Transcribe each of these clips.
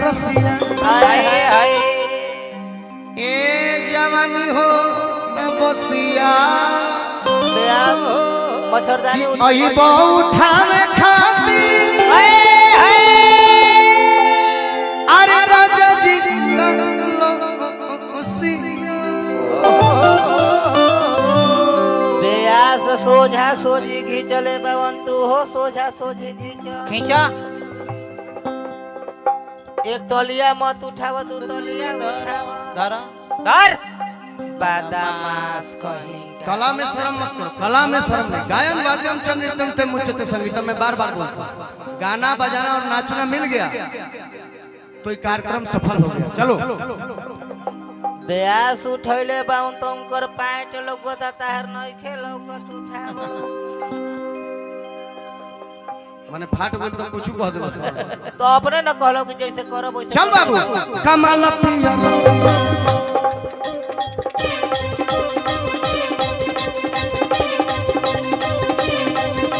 रसिया ए जवानी हो बसिया मच्छरदानी अई उठावे खाती अरे राजा जी बेयास सोझा सोझी घींचले बवन तू हो सोझा सोझी खींचा एक तौलिया मत उठावा दू तौलिया उठावा धर बादामास कहीं कला में शर्म मत करो, कला में शर्म नहीं। गायन वाद्यम च नृत्यम ते मुच्यते संगीतम में बार बार बोलता हूं। गाना बजाना और नाचना मिल गया तो ये कार्यक्रम सफल हो गया। चलो बेयास उठैले बाउन तुम कर पैंट लोगो ताहर नहीं खेलोगो उठावा माने फाट बोल तो कुछ कह देबो तो अपने न कहलो कि जैसे करो वैसे चल बाबू कमाल पिया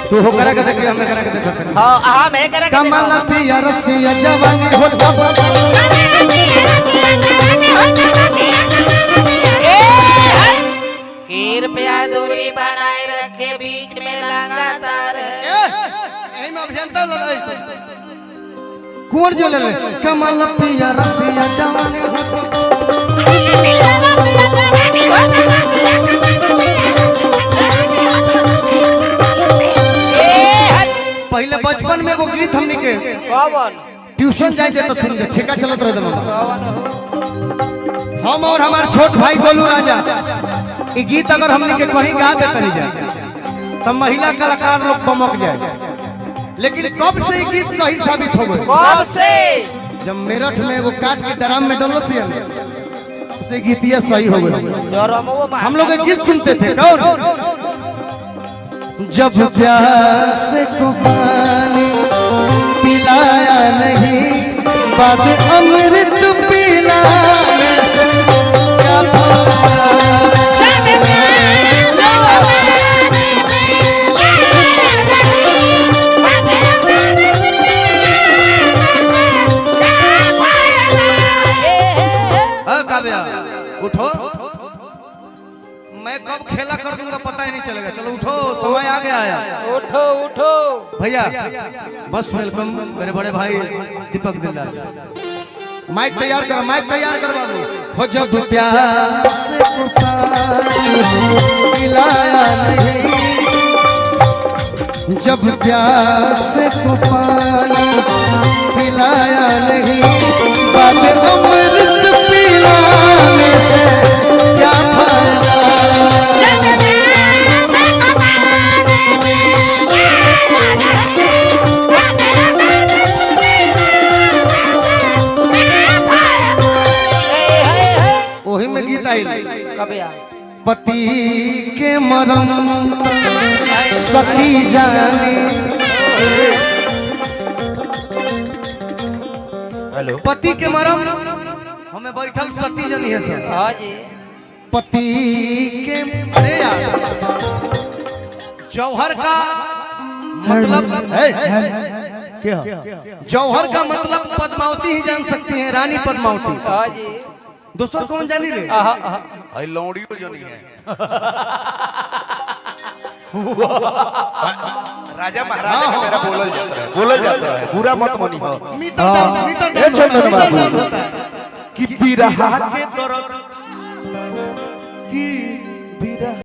तू हो करा के देख हमें करा के देख हां हां मैं करा के कमाल पिया रसिया जवानी हो कीर पे दूरी बनाए रखे बीच में लगातार एही में अभियंता लड़ाई कुंवर जो ले कमाल पिया रसिया जवानी हो पहले बचपन में एगो गीत हमनी के कौन ट्यूशन जाए जे तो सुन जे ठेका चलत रहे दम हम और हमार छोट भाई गोलू राजा ई गीत अगर हमनी के कहीं गा दे तनी जा तब महिला कलाकार लोग बमक जाए लेकिन कब से ई गीत सही साबित हो गए कब से जब मेरठ में एगो काट के ड्राम में डलो से उसे गीतिया सही हो गए हम लोग एक गीत सुनते थे कौन जब प्यास को पानी पिलाया नहीं बाद अमृत पिलाने से क्या उठो मैं कब खेला कर दूंगा पता ही नहीं चलेगा। चलो उठो समय आ गया है उठो उठो भैया बस वेलकम मेरे बड़े भाई दीपक दिलदार माइक तैयार कर बाबू हो जब प्यास को पानी पिलाया नहीं जब प्यास को पानी पिलाया नहीं बाद अमृत पिलाने से क्या फायदा वही में गीत आई पति के मरम सती जानी हेलो पति के मरम हमें बैठल सती जनी है सर हां जी पति के अरे यार जौहर का मतलब है क्या जौहर का मतलब पद्मावती ही जान सकती हैं रानी पद्मावती हां जी दोस्तों कौन जानी रे भाई लौड़ियो जानी है राजा महाराजा का मेरा बोलल जाता है पूरा मत मनी हो मीटर चंदन बाबू कि बिरहा के दर्द की बिरहा